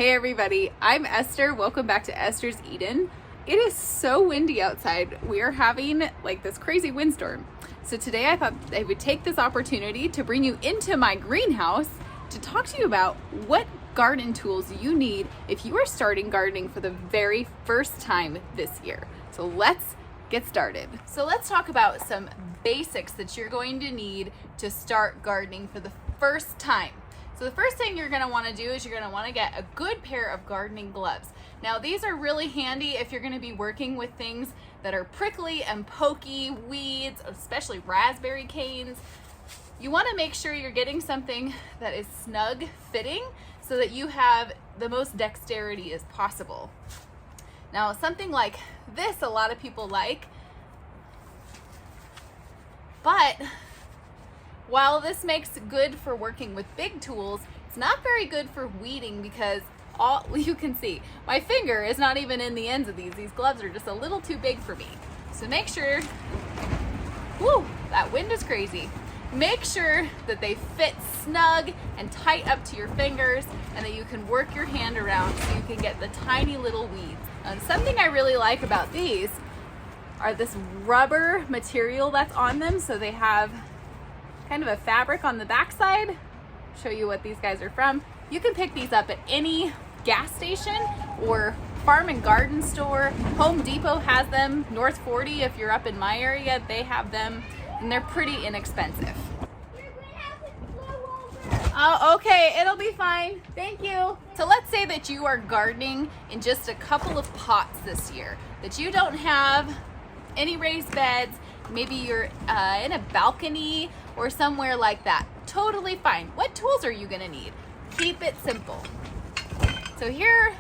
Hey everybody, I'm Esther. Welcome back to Esther's Eden. It is so windy outside. We are having like this crazy windstorm. So today I thought I would take this opportunity to bring you into my greenhouse to talk to you about what garden tools you need if you are starting gardening for the very first time this year. So let's get started. So let's talk about some basics that you're going to need to start gardening for the first time. So the first thing you're going to want to do is you're going to want to get a good pair of gardening gloves. Now these are really handy if you're going to be working with things that are prickly and pokey, weeds, especially raspberry canes. You want to make sure you're getting something that is snug fitting so that you have the most dexterity as possible. Now something like this a lot of people like, but while this makes it good for working with big tools, it's not very good for weeding because all you can see, my finger is not even in the ends of these. These gloves are just a little too big for me. So make sure, whoo, that wind is crazy. Make sure that they fit snug and tight up to your fingers and that you can work your hand around so you can get the tiny little weeds. And something I really like about these are this rubber material that's on them. So they have kind of a fabric on the backside. Show you what these guys are from. You can pick these up at any gas station or farm and garden store. Home Depot has them. North 40, if you're up in my area, they have them, and they're pretty inexpensive. Oh, okay, it'll be fine. Thank you. So let's say that you are gardening in just a couple of pots this year, that you don't have any raised beds. Maybe you're in a balcony or somewhere like that. Totally fine. What tools are you gonna need? Keep it simple. So here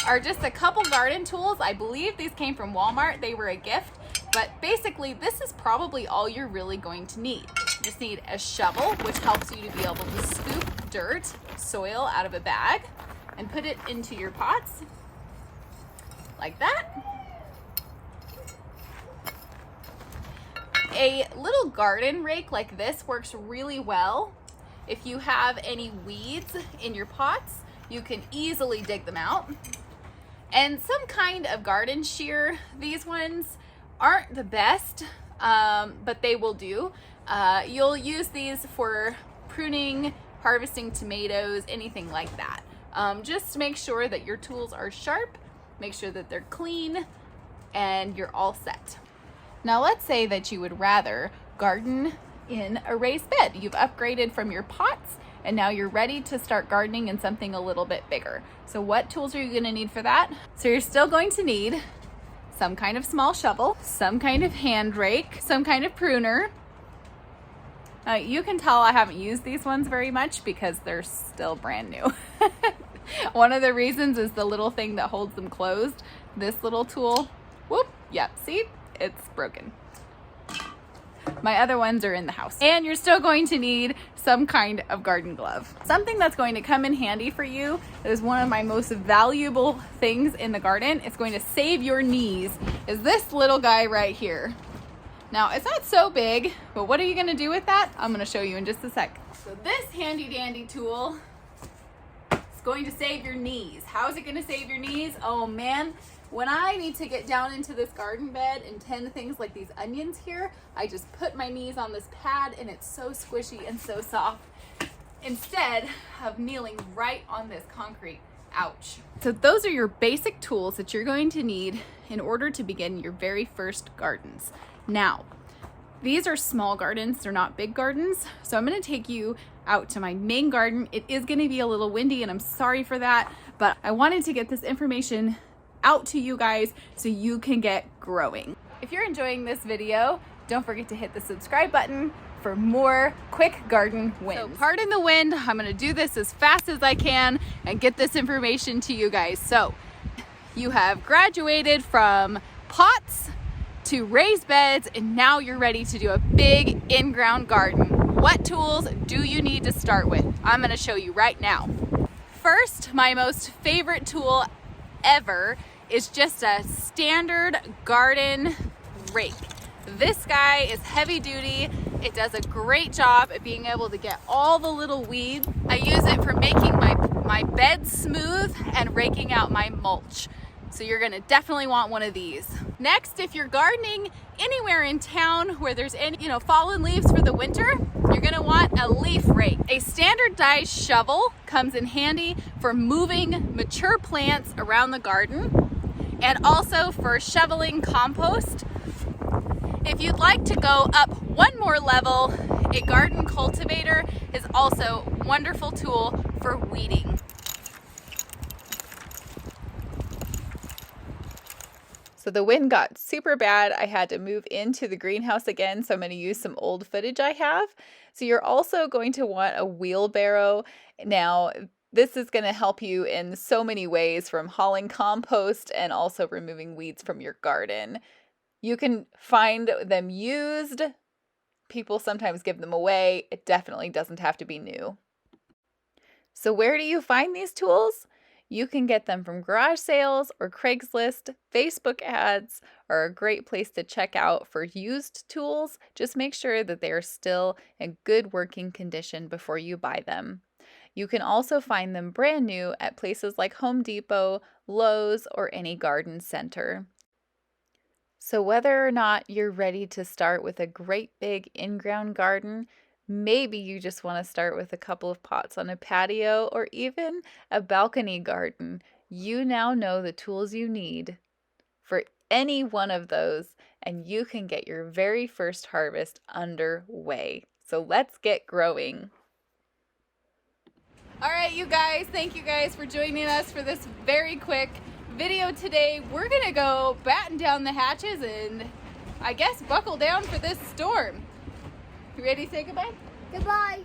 are just a couple garden tools. I believe these came from Walmart. They were a gift, but basically this is probably all you're really going to need. You just need a shovel, which helps you to be able to scoop dirt, soil out of a bag and put it into your pots like that. A little garden rake like this works really well. If you have any weeds in your pots, you can easily dig them out. And some kind of garden shear. These ones aren't the best, but they will do. You'll use these for pruning, harvesting tomatoes, anything like that. Just make sure that your tools are sharp, make sure that they're clean, and you're all set. Now let's say that you would rather garden in a raised bed. You've upgraded from your pots and now you're ready to start gardening in something a little bit bigger. So what tools are you going to need for that? So you're still going to need some kind of small shovel, some kind of hand rake, some kind of pruner. You can tell I haven't used these ones very much because they're still brand new. One of the reasons is the little thing that holds them closed. This little tool, whoop, yep, see? It's broken. My other ones are in the house. And you're still going to need some kind of garden glove. Something that's going to come in handy for you is one of my most valuable things in the garden. It's going to save your knees, is this little guy right here. Now, it's not so big, but what are you gonna do with that? I'm gonna show you in just a sec. So this handy dandy tool is going to save your knees. How is it gonna save your knees? Oh man. When I need to get down into this garden bed and tend things like these onions here, I just put my knees on this pad and it's so squishy and so soft instead of kneeling right on this concrete. Ouch. So those are your basic tools that you're going to need in order to begin your very first gardens. Now, these are small gardens, they're not big gardens. So I'm gonna take you out to my main garden. It is gonna be a little windy and I'm sorry for that, but I wanted to get this information out to you guys so you can get growing. If you're enjoying this video, don't forget to hit the subscribe button for more quick garden wins. So pardon the wind, I'm gonna do this as fast as I can and get this information to you guys. So you have graduated from pots to raised beds and now you're ready to do a big in-ground garden. What tools do you need to start with? I'm gonna show you right now. First, my most favorite tool ever is just a standard garden rake. This guy is heavy duty. It does a great job at being able to get all the little weeds. I use it for making my my bed smooth and raking out my mulch. So you're gonna definitely want one of these. Next, if you're gardening anywhere in town where there's any, fallen leaves for the winter, you're gonna want a leaf rake. A standardized shovel comes in handy for moving mature plants around the garden and also for shoveling compost. If you'd like to go up one more level, a garden cultivator is also a wonderful tool for weeding. So the wind got super bad. I had to move into the greenhouse again, so I'm going to use some old footage I have. So you're also going to want a wheelbarrow. Now, this is going to help you in so many ways, from hauling compost and also removing weeds from your garden. You can find them used. People sometimes give them away. It definitely doesn't have to be new. So where do you find these tools? You can get them from garage sales or Craigslist. Facebook ads are a great place to check out for used tools. Just make sure that they are still in good working condition before you buy them. You can also find them brand new at places like Home Depot, Lowe's, or any garden center. So whether or not you're ready to start with a great big in-ground garden, maybe you just want to start with a couple of pots on a patio or even a balcony garden, you now know the tools you need for any one of those, and you can get your very first harvest underway. So let's get growing. All right, you guys, thank you guys for joining us for this very quick video today. We're gonna go batten down the hatches and I guess buckle down for this storm. You ready to say goodbye? Goodbye.